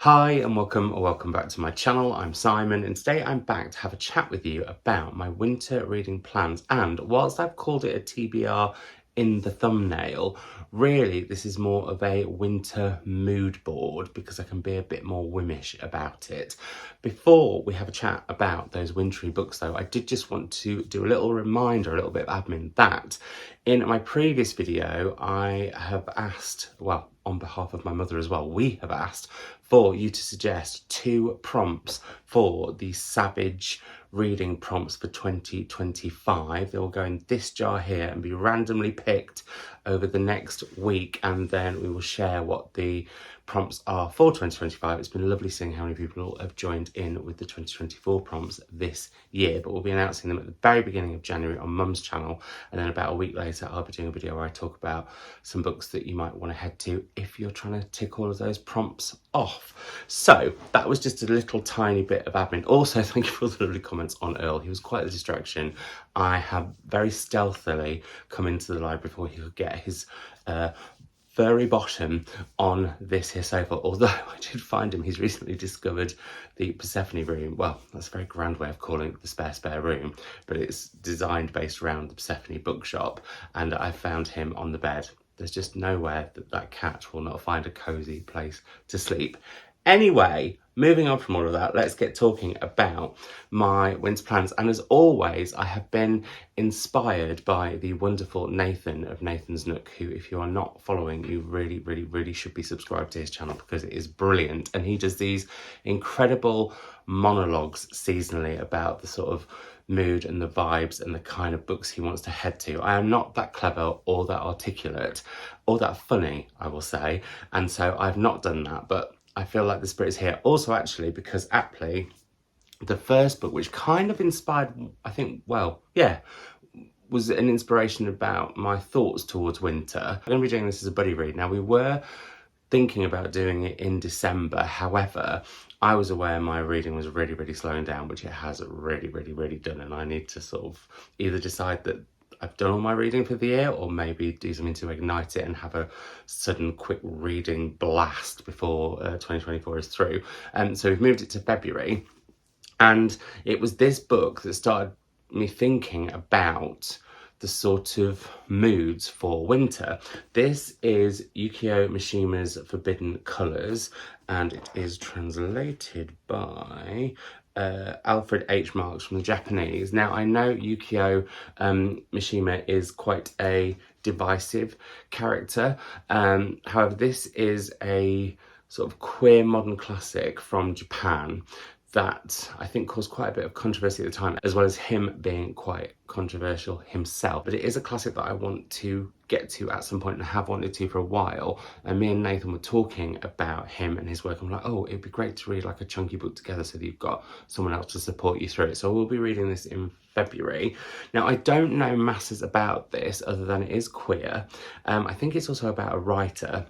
Hi and welcome or welcome back to my channel. I'm Simon and today I'm back to have a chat with you about my winter reading plans, and whilst I've called it a TBR in the thumbnail, really this is more of a winter mood board because I can be a bit more whimmish about it. Before we have a chat about those wintry books though, I did just want to do a little reminder, a little bit of admin, that in my previous video I have asked, well, on behalf of my mother as well, we have asked for you to suggest 2 prompts for the Savage reading prompts for 2025. They will go in this jar here and be randomly picked over the next week, and then we will share what the prompts are for 2025. It's been lovely seeing how many people have joined in with the 2024 prompts this year, but we'll be announcing them at the very beginning of January on Mum's channel, and then about a week later I'll be doing a video where I talk about some books that you might want to head to if you're trying to tick all of those prompts off. So that was just a little tiny bit of admin. Also, thank you for all the lovely comments on Earl. He was quite a distraction. I have very stealthily come into the library before he could get his furry bottom on this here sofa, although I did find him. He's recently discovered the Persephone room. Well, that's a very grand way of calling it the spare room, but it's designed based around the Persephone bookshop, and I found him on the bed. There's just nowhere that cat will not find a cozy place to sleep. Anyway, moving on from all of that, let's get talking about my winter plans. And as always, I have been inspired by the wonderful Nathan of Nathan's Nook, who, if you are not following, you really should be subscribed to his channel because it is brilliant. And he does these incredible monologues seasonally about the sort of mood and the vibes and the kind of books he wants to head to. I am not that clever or that articulate or that funny, I will say. And so I've not done that, but I feel like the spirit is here. Also, actually, because aptly, the first book, which kind of inspired, I think, well, yeah, was an inspiration about my thoughts towards winter. I'm going to be doing this as a buddy read. Now, we were thinking about doing it in December. However, I was aware my reading was really slowing down, which it has really done. And I need to sort of either decide that I've done all my reading for the year, or maybe do something to ignite it and have a sudden quick reading blast before 2024 is through. So we've moved it to February, and it was this book that started me thinking about the sort of moods for winter. This is Yukio Mishima's Forbidden Colours, and it is translated by Alfred H. Marks from the Japanese. Now, I know Yukio Mishima is quite a divisive character. However, this is a sort of queer modern classic from Japan that I think caused quite a bit of controversy at the time, as well as him being quite controversial himself. But it is a classic that I want to get to at some point and have wanted to for a while. And me and Nathan were talking about him and his work. I'm like, oh, it'd be great to read like a chunky book together so that you've got someone else to support you through it. So we'll be reading this in February. Now, I don't know masses about this other than it is queer. I think it's also about a writer.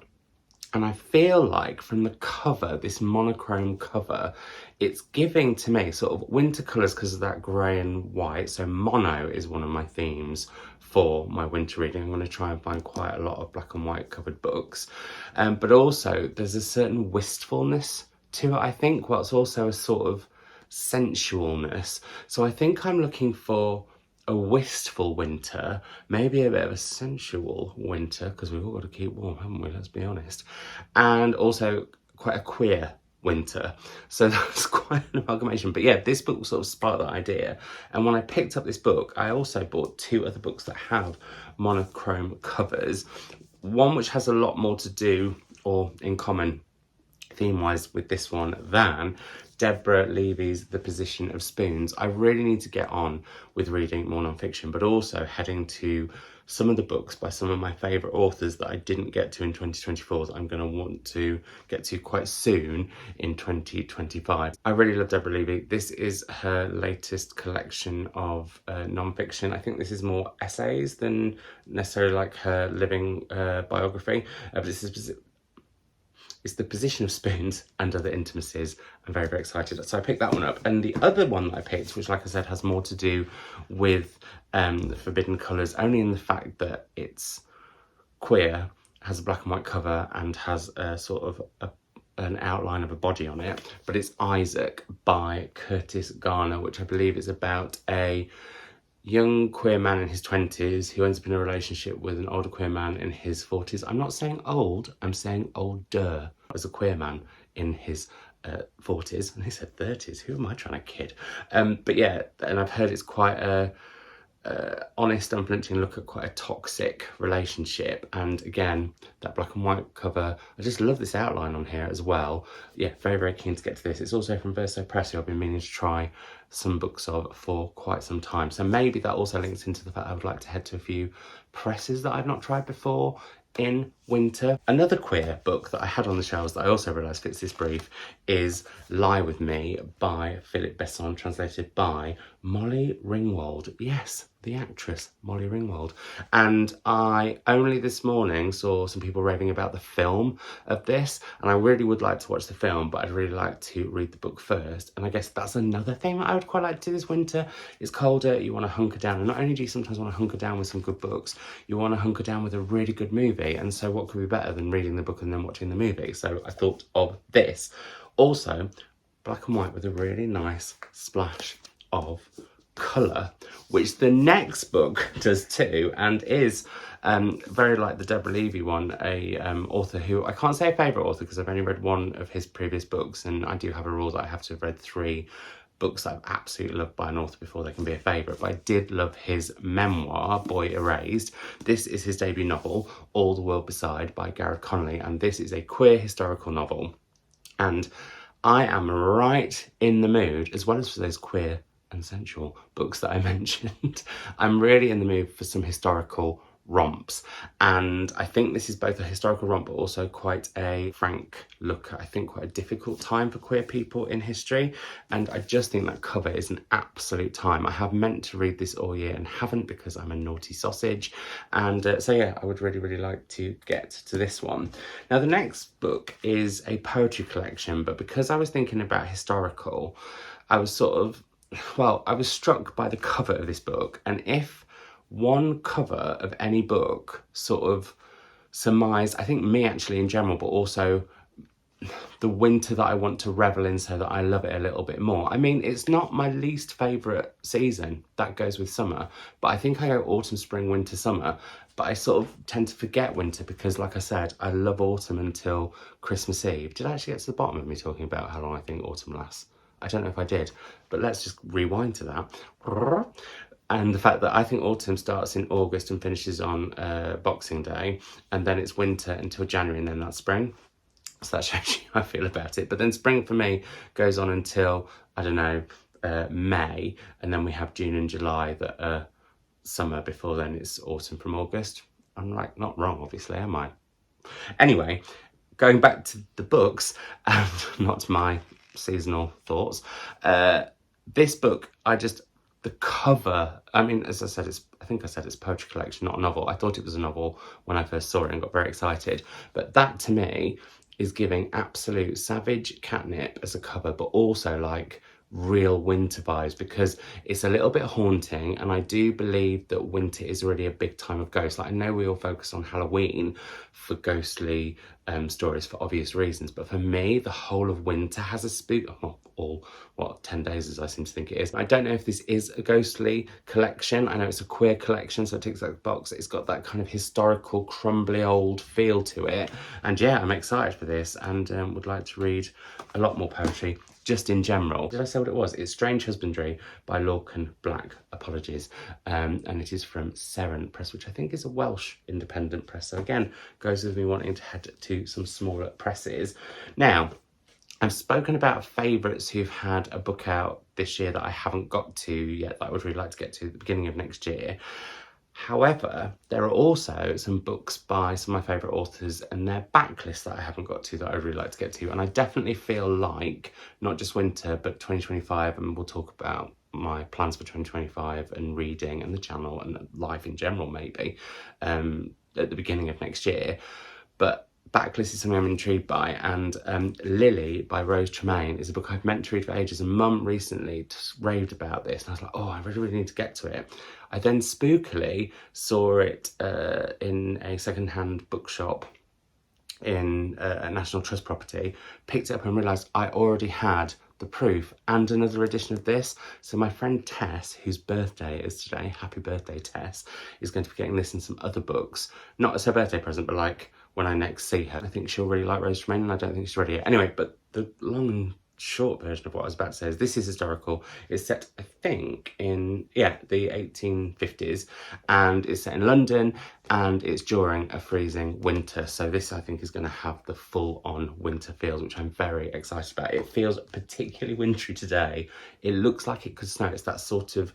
And I feel like from the cover, this monochrome cover, it's giving to me sort of winter colours because of that grey and white. So mono is one of my themes for my winter reading. I'm going to try and find quite a lot of black and white covered books. But also there's a certain wistfulness to it, I think, whilst also a sort of sensualness. So I think I'm looking for a wistful winter, maybe a bit of a sensual winter, because we've all got to keep warm, haven't we? Let's be honest. And also quite a queer winter. So that's quite an amalgamation. But yeah, this book sort of sparked that idea. And when I picked up this book, I also bought 2 other books that have monochrome covers. One which has a lot more to do, or in common theme-wise, with this one than Deborah Levy's The Position of Spoons. I really need to get on with reading more non-fiction, but also heading to some of the books by some of my favourite authors that I didn't get to in 2024 that I'm going to want to get to quite soon in 2025. I really love Deborah Levy. This is her latest collection of non-fiction. I think this is more essays than necessarily like her living biography, but it's The Position of Spoons and Other Intimacies. I'm very excited. So I picked that one up. And the other one that I picked, which like I said, has more to do with Forbidden Colours, only in the fact that it's queer, has a black and white cover, and has a sort of a an outline of a body on it, but it's Isaac by Curtis Garner, which I believe is about a young queer man in his 20s who ends up in a relationship with an older queer man in his 40s. I'm not saying old, I'm saying older. As a queer man in his 40s, and he said 30s, who am I trying to kid? But yeah, and I've heard it's quite a honest, unflinching look at quite a toxic relationship. And again, that black and white cover, I just love this outline on here as well. Yeah, very, very keen to get to this. It's also from Verso Press, who I've been meaning to try some books of for quite some time. So maybe that also links into the fact I would like to head to a few presses that I've not tried before in winter. Another queer book that I had on the shelves that I also realised fits this brief is Lie With Me by Philip Besson, translated by Molly Ringwald. Yes, the actress Molly Ringwald. And I only this morning saw some people raving about the film of this, and I really would like to watch the film, but I'd really like to read the book first. And I guess that's another thing that I would quite like to do this winter. It's colder, you want to hunker down, and not only do you sometimes want to hunker down with some good books, you want to hunker down with a really good movie. And so what could be better than reading the book and then watching the movie? So I thought of this. Also, black and white with a really nice splash of colour, which the next book does too, and is very like the Deborah Levy one, a author who I can't say a favourite author because I've only read one of his previous books, and I do have a rule that I have to have read 3 books that I've absolutely loved by an author before they can be a favourite. But I did love his memoir, Boy Erased. This is his debut novel, All the World Beside by Gareth Connolly, and this is a queer historical novel. And I am right in the mood, as well as for those queer and sensual books that I mentioned. I'm really in the mood for some historical romps, and I think this is both a historical romp but also quite a frank look at, I think, quite a difficult time for queer people in history. And I just think that cover is an absolute time. I have meant to read this all year and haven't because I'm a naughty sausage, and so yeah, I would really like to get to this one. Now the next book is a poetry collection, but because I was thinking about historical, I was I was struck by the cover of this book. And if one cover of any book sort of surmised, I think, me actually in general, but also the winter that I want to revel in so that I love it a little bit more. I mean, it's not my least favourite season, that goes with summer, but I think I go autumn, spring, winter, summer. But I sort of tend to forget winter because, like I said, I love autumn until Christmas Eve. Did I actually get to the bottom of me talking about how long I think autumn lasts? I don't know if I did, but let's just rewind to that. And the fact that I think autumn starts in August and finishes on Boxing Day, and then it's winter until January, and then that's spring. So that shows you how I feel about it. But then spring for me goes on until, I don't know, May, and then we have June and July that are summer. Before then it's autumn from August. I'm like, not wrong, obviously, am I? Anyway, going back to the books, and not my seasonal thoughts. This book, the cover, I mean, as I said, I think I said it's a poetry collection, not a novel. I thought it was a novel when I first saw it and got very excited. But that to me is giving absolute savage catnip as a cover, but also like real winter vibes, because it's a little bit haunting, and I do believe that winter is really a big time of ghosts. Like, I know we all focus on Halloween for ghostly stories for obvious reasons, but for me the whole of winter has a spook. 10 days as I seem to think it is. I don't know if this is a ghostly collection. I know it's a queer collection, so it ticks that box. It's got that kind of historical, crumbly old feel to it, and yeah, I'm excited for this, and would like to read a lot more poetry just in general. Did I say what it was? It's Strange Husbandry by Lorcan Black, apologies, and it is from Seren Press, which I think is a Welsh independent press, so again, goes with me wanting to head to some smaller presses. Now, I've spoken about favourites who've had a book out this year that I haven't got to yet, that I would really like to get to at the beginning of next year. However, there are also some books by some of my favourite authors and their backlists that I haven't got to that I'd really like to get to. And I definitely feel like, not just winter, but 2025, and we'll talk about my plans for 2025 and reading and the channel and life in general maybe at the beginning of next year. But backlist is something I'm intrigued by, and Lily by Rose Tremaine is a book I've meant to read for ages, and Mum recently just raved about this, and I was like, oh, I really need to get to it. I then spookily saw it in a second-hand bookshop in a National Trust property, picked it up and realised I already had the proof and another edition of this. So my friend Tess, whose birthday is today, happy birthday Tess, is going to be getting this and some other books, not as her birthday present, but like when I next see her. I think she'll really like Rose Tremaine, and I don't think she's ready yet. Anyway, but the long and short version of what I was about to say is this is historical. It's set, I think, in the 1850s, and it's set in London, and it's during a freezing winter. So this, I think, is going to have the full-on winter feels, which I'm very excited about. It feels particularly wintry today. It looks like it could snow. It's that sort of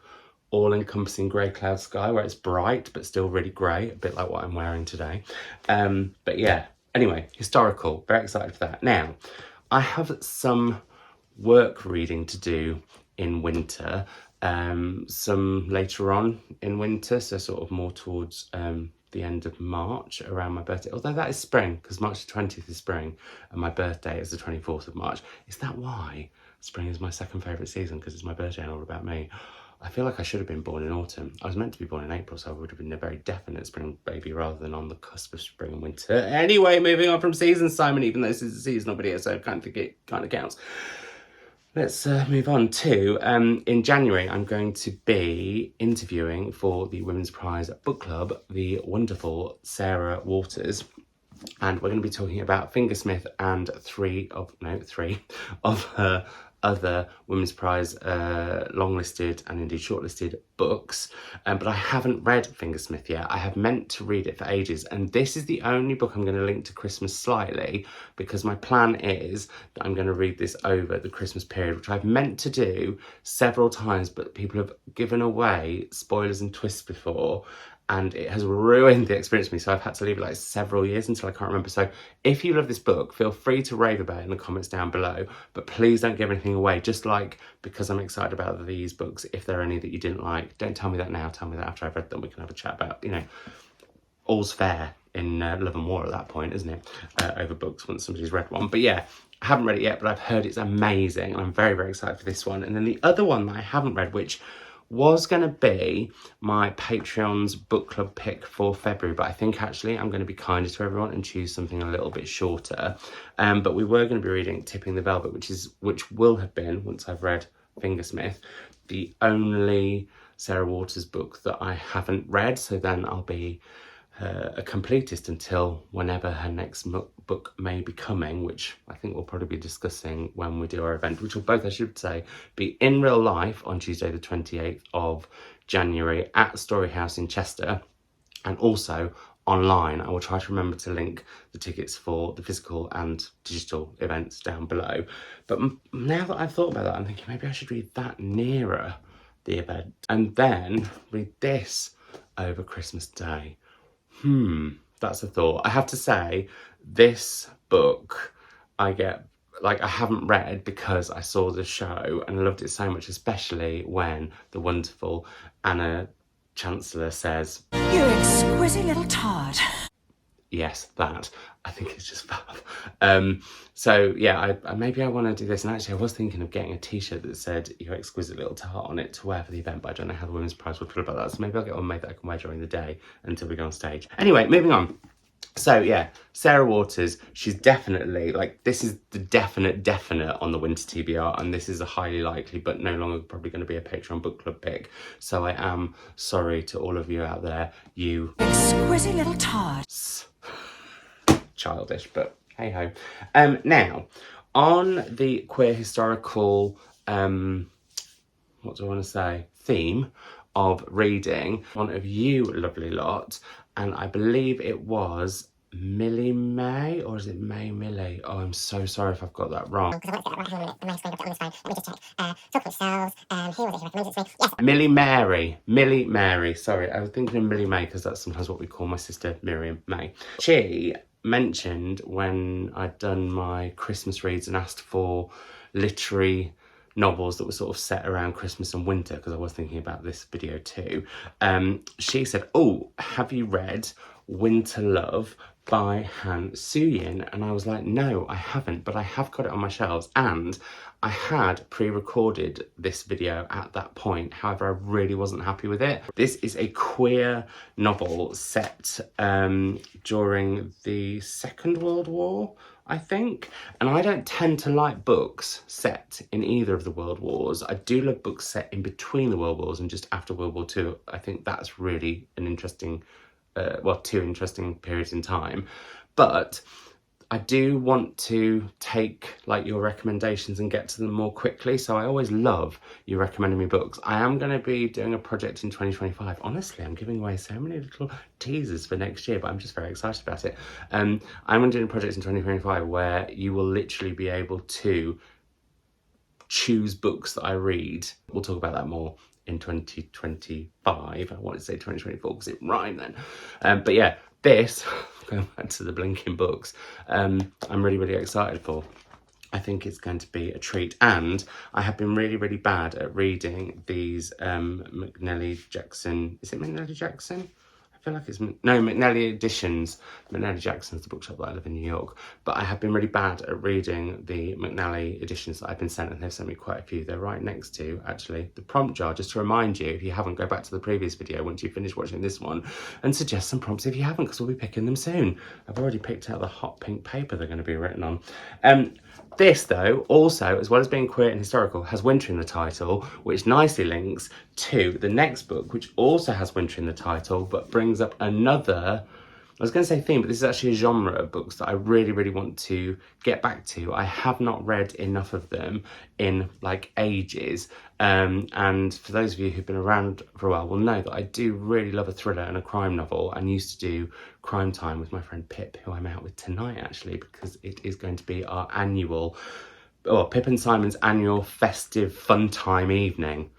all-encompassing grey cloud sky where it's bright but still really grey, a bit like what I'm wearing today. But yeah, anyway, historical, very excited for that. Now, I have some work reading to do in winter, some later on in winter, so sort of more towards the end of March, around my birthday, although that is spring, because March the 20th is spring and my birthday is the 24th of March. Is that why spring is my second favourite season, because it's my birthday and all about me? I feel like I should have been born in autumn. I was meant to be born in April, so I would have been a very definite spring baby rather than on the cusp of spring and winter. Anyway, moving on from seasons, Simon, even though this is a seasonal video, so I kind of think it kind of counts. Let's move on to, in January, I'm going to be interviewing for the Women's Prize Book Club, the wonderful Sarah Waters. And we're going to be talking about Fingersmith and three of her other Women's Prize longlisted and indeed shortlisted books. But I haven't read Fingersmith yet. I have meant to read it for ages. And this is the only book I'm going to link to Christmas slightly, because my plan is that I'm going to read this over the Christmas period, which I've meant to do several times, but people have given away spoilers and twists before, and it has ruined the experience for me, so I've had to leave it like several years until I can't remember. So if you love this book, feel free to rave about it in the comments down below, but please don't give anything away. Just like, because I'm excited about these books, if there are any that you didn't like, don't tell me that now, tell me that after I've read them. We can have a chat about, all's fair in love and war at that point, isn't it? Over books once somebody's read one. But yeah, I haven't read it yet, but I've heard it's amazing, and I'm very, very excited for this one. And then the other one that I haven't read, which was going to be my Patreon's book club pick for February, but I think actually I'm going to be kinder to everyone and choose something a little bit shorter. But we were going to be reading Tipping the Velvet, which will have been, once I've read Fingersmith, the only Sarah Waters book that I haven't read. So then I'll be a completist until whenever her next book may be coming, which I think we'll probably be discussing when we do our event, which will both, I should say, be in real life on Tuesday the 28th of January at Story House in Chester, and also online. I will try to remember to link the tickets for the physical and digital events down below. But now that I've thought about that, I'm thinking maybe I should read that nearer the event and then read this over Christmas Day. That's a thought. I have to say, this book I haven't read because I saw the show and I loved it so much, especially when the wonderful Anna Chancellor says, "You exquisite little tart." Yes, that. I think it's just fab. So yeah, maybe I want to do this. And actually I was thinking of getting a t-shirt that said "You exquisite little tart" on it to wear for the event, but I don't know how the Women's Prize would feel about that. So maybe I'll get one made that I can wear during the day until we go on stage. Anyway, moving on. So yeah, Sarah Waters, she's definitely, this is the definite on the winter TBR, and this is a highly likely but no longer probably going to be a Patreon book club pick. So I am sorry to all of you out there, you exquisite little tarts. Childish, but hey ho. Now, on the queer historical, what do I want to say, theme of reading, one of you lovely lot, and I believe it was Millie May, or is it May Millie? Oh, I'm so sorry if I've got that wrong. Millie Mary. Sorry, I was thinking of Millie May because that's sometimes what we call my sister Miriam May. She mentioned when I'd done my Christmas reads and asked for literary novels that were sort of set around Christmas and winter, because I was thinking about this video too. She said, "Oh, have you read Winter Love by Han Suyin, and I was like, no, I haven't, but I have got it on my shelves, and I had pre-recorded this video at that point. However, I really wasn't happy with it. This is a queer novel set during the Second World War, I think. And I don't tend to like books set in either of the world wars. I do love books set in between the world wars and just after World War II. I think that's really an interesting, well, two interesting periods in time. But I do want to take like your recommendations and get to them more quickly. So I always love you recommending me books. I am going to be doing a project in 2025. Honestly, I'm giving away so many little teasers for next year, but I'm just very excited about it. I'm going to do a project in 2025 where you will literally be able to choose books that I read. We'll talk about that more in 2025. I wanted to say 2024 because it rhymed then. But yeah, this, going back to the blinking books, I'm really, really excited for. I think it's going to be a treat. And I have been really, really bad at reading these McNally Jackson. Is it McNally Jackson? I feel like it's, no, McNally Editions. McNally Jackson's the bookshop that I live in New York. But I have been really bad at reading the McNally editions that I've been sent, and they've sent me quite a few. They're right next to, actually, the prompt jar. Just to remind you, if you haven't, go back to the previous video once you finish watching this one and suggest some prompts if you haven't, because we'll be picking them soon. I've already picked out the hot pink paper they're going to be written on. This, though, also, as well as being queer and historical, has winter in the title, which nicely links to the next book, which also has winter in the title, but brings up another, I was going to say theme, but this is actually a genre of books that I really, really want to get back to. I have not read enough of them in, like, ages. And for those of you who've been around for a while will know that I do really love a thriller and a crime novel, and used to do Crime Time with my friend Pip, who I'm out with tonight, actually, because it is going to be our annual, or Pip and Simon's annual festive fun time evening,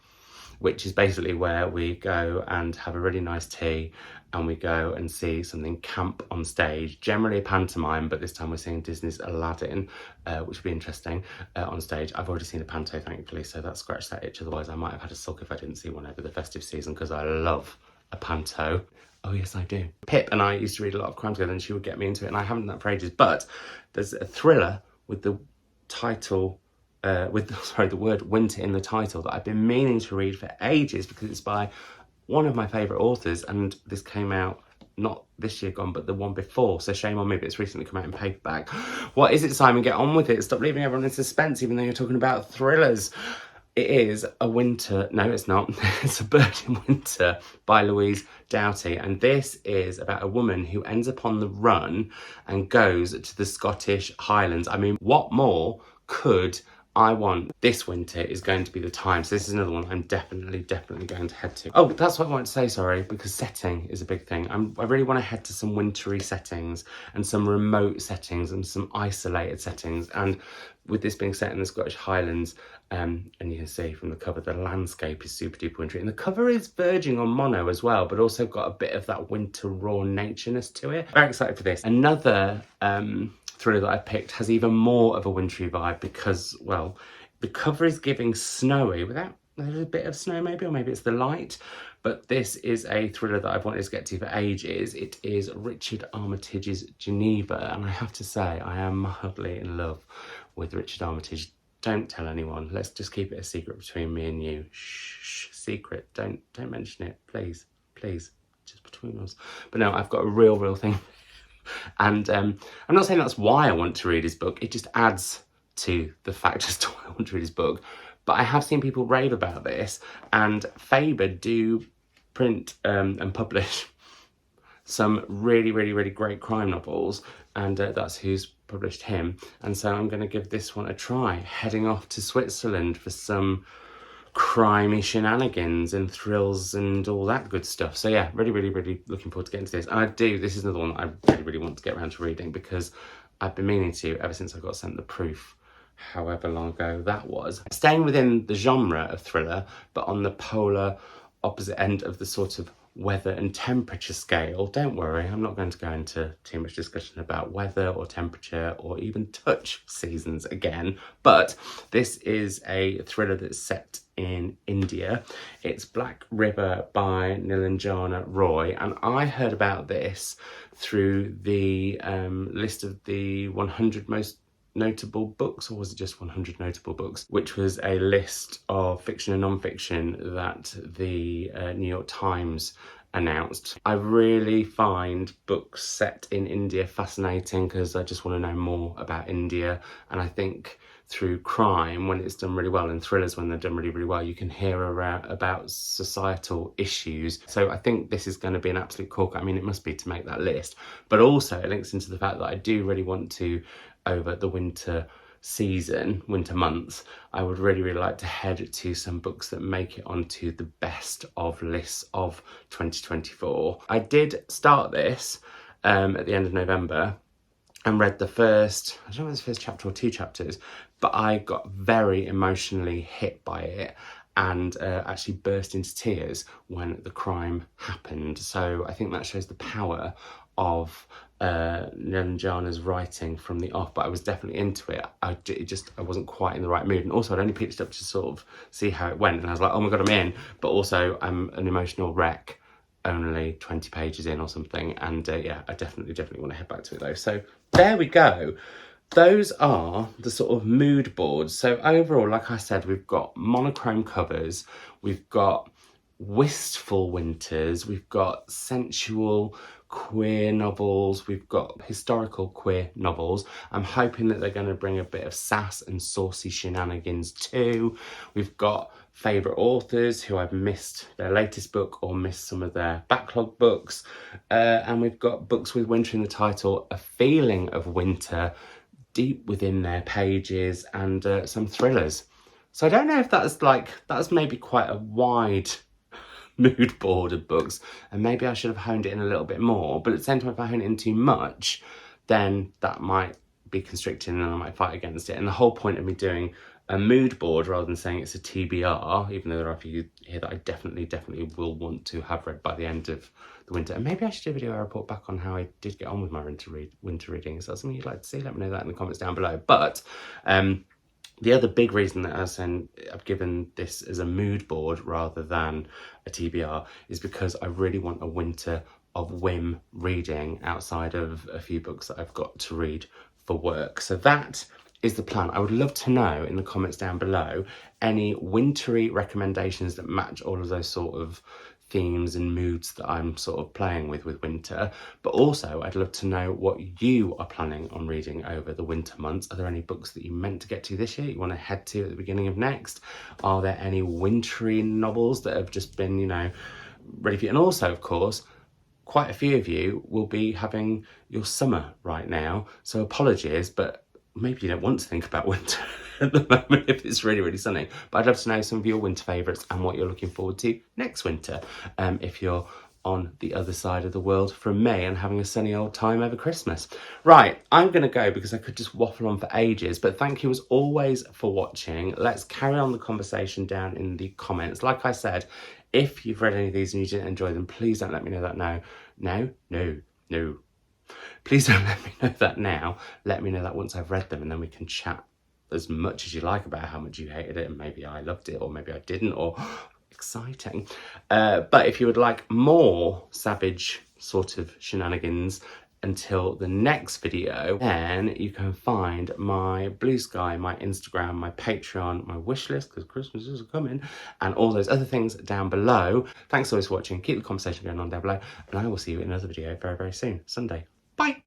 which is basically where we go and have a really nice tea and we go and see something camp on stage, generally a pantomime, but this time we're seeing Disney's Aladdin, which will be interesting on stage. I've already seen a panto, thankfully, so that scratched that itch. Otherwise, I might have had a sulk if I didn't see one over the festive season, because I love a panto. Oh yes, I do. Pip and I used to read a lot of crime together, and she would get me into it, and I haven't done that for ages. But there's a thriller with the title, the word winter in the title, that I've been meaning to read for ages, because it's by one of my favourite authors, and this came out not this year gone, but the one before, so shame on me, but it's recently come out in paperback. What is it, Simon? Get on with it. Stop leaving everyone in suspense, even though you're talking about thrillers. It is A Winter, no it's not, it's A Bird in Winter by Louise Doughty, and this is about a woman who ends up on the run and goes to the Scottish Highlands. I mean, what more could I want? This winter is going to be the time. So this is another one I'm definitely going to head to. Oh, that's what I wanted to say, sorry, because setting is a big thing. I really want to head to some wintry settings and some remote settings and some isolated settings. And with this being set in the Scottish Highlands, and you can see from the cover, the landscape is super duper wintry. And the cover is verging on mono as well, but also got a bit of that winter raw natureness to it. Very excited for this. Another thriller that I picked has even more of a wintry vibe because, well, the cover is giving snowy without a little bit of snow maybe, or maybe it's the light, but this is a thriller that I've wanted to get to for ages. It is Richard Armitage's Geneva, and I have to say I am mildly in love with Richard Armitage. Don't tell anyone. Let's just keep it a secret between me and you. Shh, secret. Don't mention it, please, just between us. But no, I've got a real thing. And I'm not saying that's why I want to read his book. It just adds to the fact as to why I want to read his book. But I have seen people rave about this, and Faber do print and publish some really great crime novels, and that's who's published him. And so I'm going to give this one a try, heading off to Switzerland for some crimey shenanigans and thrills and all that good stuff. So yeah, really looking forward to getting to this. And this is another one that I really want to get around to reading, because I've been meaning to ever since I got sent the proof, however long ago that was. Staying within the genre of thriller, but on the polar opposite end of the sort of weather and temperature scale. Don't worry, I'm not going to go into too much discussion about weather or temperature or even touch seasons again, but this is a thriller that's set in India. It's Black River by Nilanjana Roy, and I heard about this through the list of the 100 most notable books, or was it just 100 notable books, which was a list of fiction and non-fiction that the New York Times announced. I really find books set in India fascinating because I just want to know more about India, and I think through crime, when it's done really well, and thrillers when they're done really, really well, you can hear about societal issues. So I think this is going to be an absolute corker. I mean, it must be to make that list, but also it links into the fact that I do really want to, over the winter season, winter months, I would really, really like to head to some books that make it onto the best of lists of 2024. I did start this at the end of November and read the first, I don't know if it's the first chapter or 2 chapters, but I got very emotionally hit by it and actually burst into tears when the crime happened. So I think that shows the power of Nilanjana's writing from the off, but I was definitely into it. I wasn't quite in the right mood, and also I'd only picked it up to sort of see how it went, and I was like, oh my god, I'm in, but also I'm an emotional wreck only 20 pages in or something, and yeah, I definitely want to head back to it though. So there we go. Those are the sort of mood boards. So overall, like I said, we've got monochrome covers, we've got wistful winters, we've got sensual queer novels, we've got historical queer novels. I'm hoping that they're going to bring a bit of sass and saucy shenanigans too. We've got favourite authors who I've missed their latest book or missed some of their backlog books, and we've got books with winter in the title, a feeling of winter deep within their pages, and some thrillers. So I don't know if that's maybe quite a wide mood board of books, and maybe I should have honed it in a little bit more, but at the same time, if I hone it in too much, then that might be constricting and I might fight against it. And the whole point of me doing a mood board rather than saying it's a TBR, even though there are a few here that I definitely will want to have read by the end of the winter. And maybe I should do a video where I report back on how I did get on with my winter reading. Is that something you'd like to see? Let me know that in the comments down below. But the other big reason that I've given this as a mood board rather than a TBR is because I really want a winter of whim reading outside of a few books that I've got to read for work. So that is the plan. I would love to know in the comments down below any wintry recommendations that match all of those sort of themes and moods that I'm sort of playing with winter. But also I'd love to know what you are planning on reading over the winter months. Are there any books that you meant to get to this year you want to head to at the beginning of next? Are there any wintry novels that have just been, you know, ready for you? And also, of course, quite a few of you will be having your summer right now, so apologies, but maybe you don't want to think about winter at the moment if it's really, really sunny. But I'd love to know some of your winter favourites and what you're looking forward to next winter, if you're on the other side of the world from me and having a sunny old time over Christmas. Right, I'm going to go because I could just waffle on for ages, but thank you as always for watching. Let's carry on the conversation down in the comments. Like I said, if you've read any of these and you didn't enjoy them, please don't let me know that now. No. Please don't let me know that now. Let me know that once I've read them, and then we can chat as much as you like about how much you hated it, and maybe I loved it, or maybe I didn't, or exciting. But if you would like more savage sort of shenanigans until the next video, then you can find my Blue Sky, my Instagram, my Patreon, my wish list, because Christmas is coming, and all those other things down below. Thanks always for watching. Keep the conversation going on down below, and I will see you in another video very, very soon, Sunday. Bye.